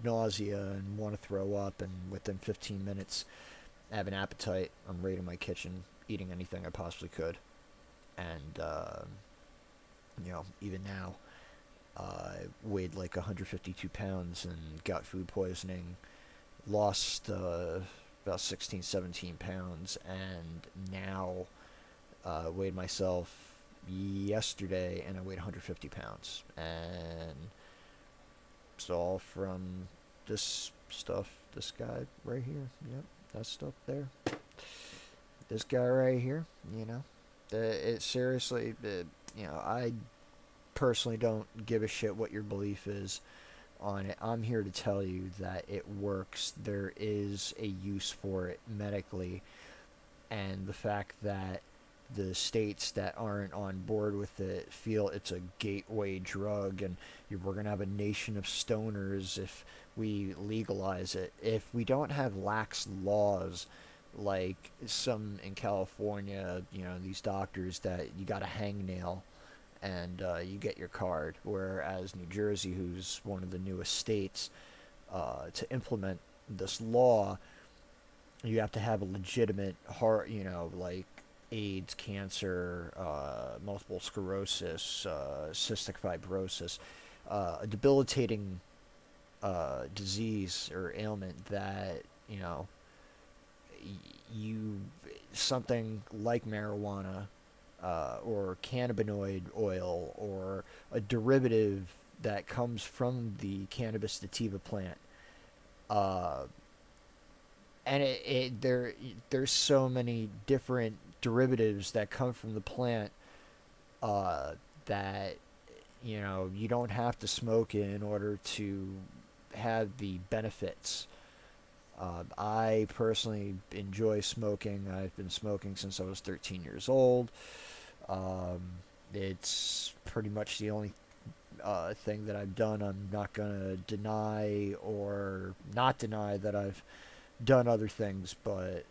nausea and want to throw up, and within 15 minutes, I have an appetite. I'm right in my kitchen, eating anything I possibly could. And, even now, I weighed like 152 pounds and got food poisoning, lost about 16, 17 pounds, and now weighed myself yesterday and I weighed 150 pounds. And it's all from this stuff, this guy right here. Yep, that stuff there. This guy right here, you know. It seriously, I personally don't give a shit what your belief is on it. I'm here to tell you that it works. There is a use for it medically, and the fact that the states that aren't on board with it feel it's a gateway drug, and we're going to have a nation of stoners if we legalize it. If we don't have lax laws like some in California, these doctors that you got a hangnail and you get your card, whereas New Jersey, who's one of the newest states to implement this law, you have to have a legitimate heart, like AIDS, cancer, multiple sclerosis, cystic fibrosis, a debilitating disease or ailment that you something like marijuana or cannabinoid oil or a derivative that comes from the cannabis sativa plant. Uh, and there's so many different derivatives that come from the plant that you don't have to smoke it in order to have the benefits. I personally enjoy smoking. I've been smoking since I was 13 years old. Um, it's pretty much the only thing that I've done. I'm not going to deny or not deny that I've done other things, but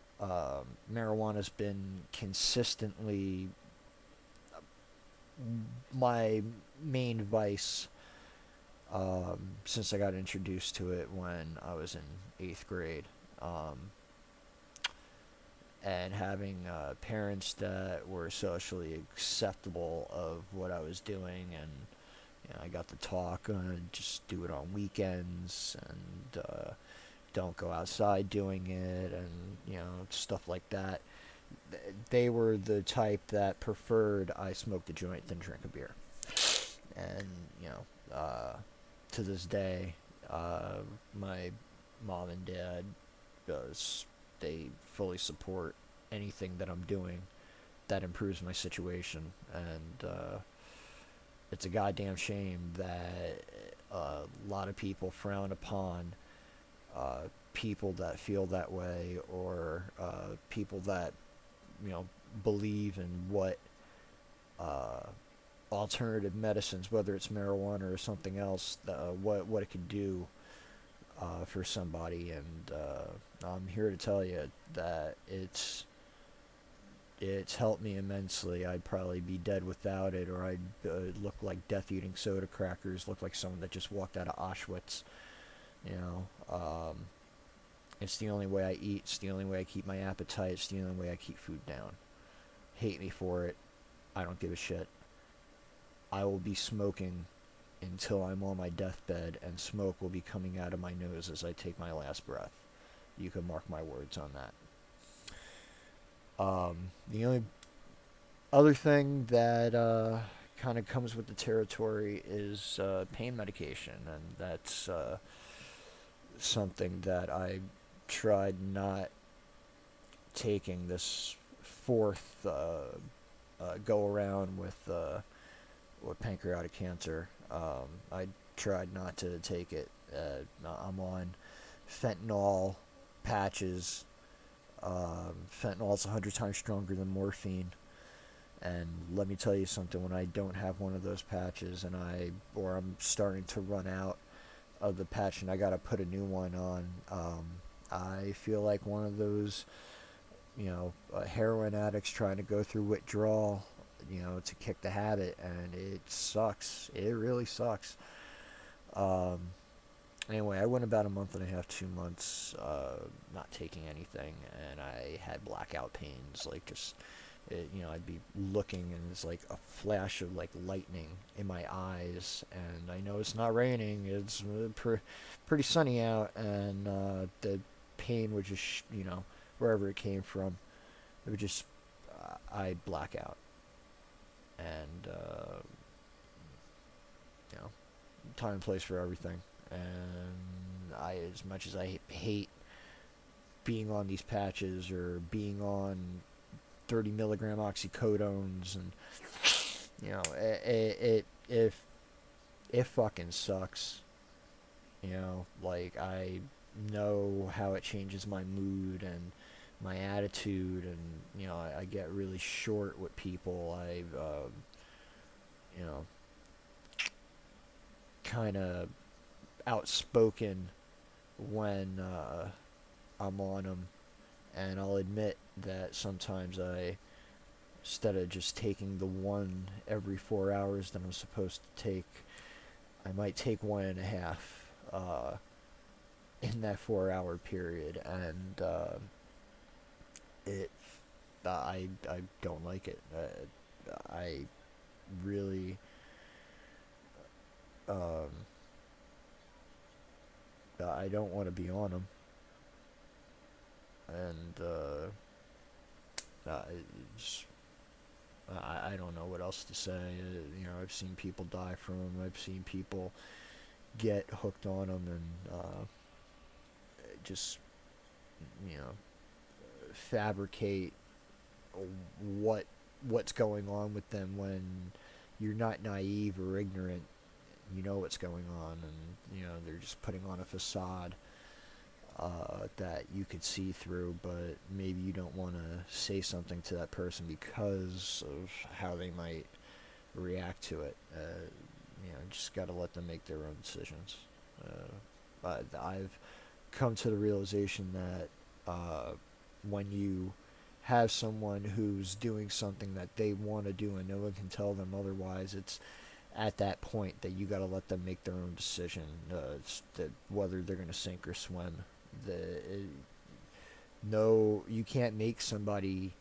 marijuana's been consistently my main vice since I got introduced to it when I was in 8th grade. Um, and having parents that were socially acceptable of what I was doing, and I got to talk, just do it on weekends, and don't go outside doing it, and stuff like that. They were the type that preferred I smoked a joint than drink a beer, and to this day, my mom and dad does they fully support anything that I'm doing that improves my situation, and it's a goddamn shame that a lot of people frown upon people that feel that way, or people that believe in what uh, alternative medicines, whether it's marijuana or something else, what it could do for somebody. And I'm here to tell you that it's helped me immensely. I'd probably be dead without it, or I'd look like death eating soda crackers, look like someone that just walked out of Auschwitz. You know, it's the only way I eat. It's the only way I keep my appetite. It's the only way I keep food down. Hate me for it. I don't give a shit. I will be smoking until I'm on my deathbed, and smoke will be coming out of my nose as I take my last breath. You can mark my words on that. The only other thing that kind of comes with the territory is pain medication, and that's something that I tried not taking this fourth go around with pancreatic cancer. I tried not to take it. I'm on fentanyl patches. Fentanyl's 100 times stronger than morphine. And let me tell you something, when I don't have one of those patches or I'm starting to run out of the patch and I gotta put a new one on, I feel like one of those, heroin addicts trying to go through withdrawal, to kick the habit, and it sucks. It really sucks. Um, Anyway, I went about a month and a half, 2 months, not taking anything, and I had blackout pains, like just, I'd be looking and it's like a flash of like lightning in my eyes, and I know it's not raining, it's pretty sunny out, and the pain would just, wherever it came from, it would just, I'd black out, and you know, time and place for everything. And as much as I hate being on these patches or being on 30 milligram oxycodones, and it fucking sucks. Like, I know how it changes my mood and my attitude, and I get really short with people. I you know kind of outspoken when I'm on them, and I'll admit that sometimes instead of just taking the one every 4 hours that I'm supposed to take, I might take one and a half in that 4 hour period, and it I don't like it. I really um, I don't want to be on them, and it's, I don't know what else to say. I've seen people die from them. I've seen people get hooked on them, and just you know fabricate what what's going on with them when you're not naive or ignorant. You know what's going on, and they're just putting on a facade that you could see through, but maybe you don't want to say something to that person because of how they might react to it. Just got to let them make their own decisions. I've come to the realization that when you have someone who's doing something that they want to do and no one can tell them otherwise, it's at that point that you got to let them make their own decision, whether they're going to sink or swim. No, you can't make somebody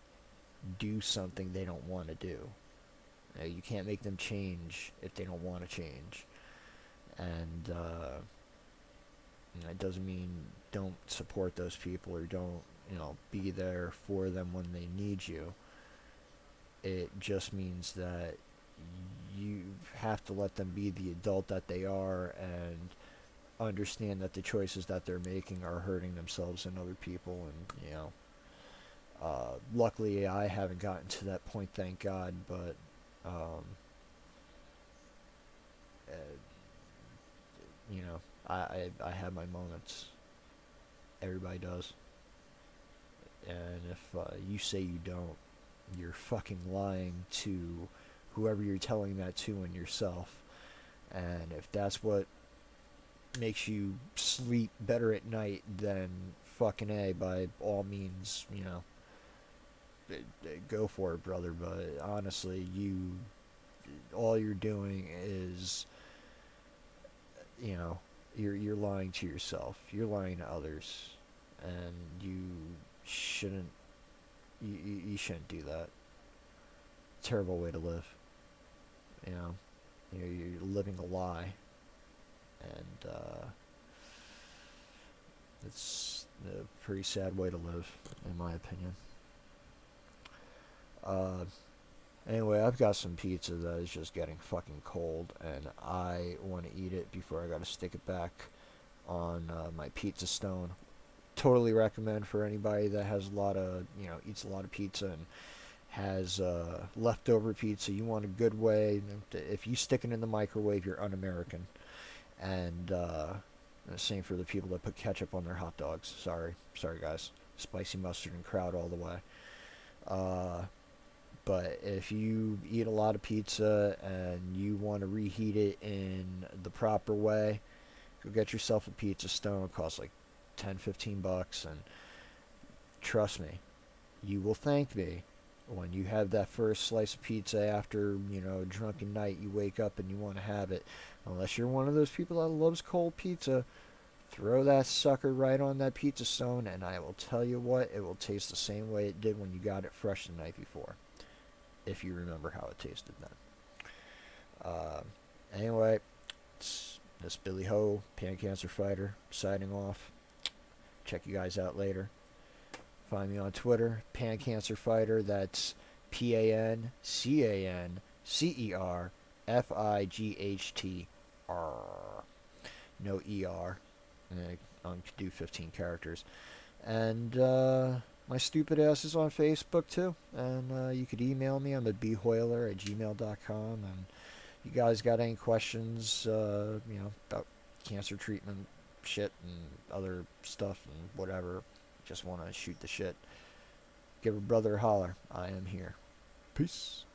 do something they don't want to do. You can't make them change if they don't want to change. And it doesn't mean don't support those people or don't, be there for them when they need you. It just means that you have to let them be the adult that they are and understand that the choices that they're making are hurting themselves and other people. And luckily I haven't gotten to that point, thank God, but uh, I have my moments. Everybody does. And if you say you don't, you're fucking lying to whoever you're telling that to and yourself. And if that's what makes you sleep better at night, then fucking A, by all means, go for it, brother. But honestly, all you're doing is, you're lying to yourself. You're lying to others, and shouldn't you shouldn't do that. Terrible way to live. You're living a lie, and it's a pretty sad way to live, in my opinion. Uh, Anyway, I've got some pizza that is just getting fucking cold, and I want to eat it before I gotta stick it back on my pizza stone. Totally recommend for anybody that has a lot of, eats a lot of pizza and has leftover pizza. You want a good way. If you stick it in the microwave, you're un-American. And same for the people that put ketchup on their hot dogs. Sorry guys. Spicy mustard and kraut all the way. But if you eat a lot of pizza and you want to reheat it in the proper way, go get yourself a pizza stone. It costs like 10, $15, and trust me, you will thank me when you have that first slice of pizza after, a drunken night. You wake up and you want to have it. Unless you're one of those people that loves cold pizza, Throw that sucker right on that pizza stone, and I will tell you what, it will taste the same way it did when you got it fresh the night before, if you remember how it tasted then. Anyway, it's this Billy Ho, Pan Cancer Fighter, signing off. Check you guys out later. Find me on Twitter, Pan Cancer Fighter. That's PANCANCERFIGHTR. No ER. I can do 15 characters. And my stupid ass is on Facebook too. And you could email me. I'm at bhoiler@gmail.com. And you guys got any questions, about cancer treatment shit and other stuff and whatever, just want to shoot the shit, give a brother a holler. I am here. Peace.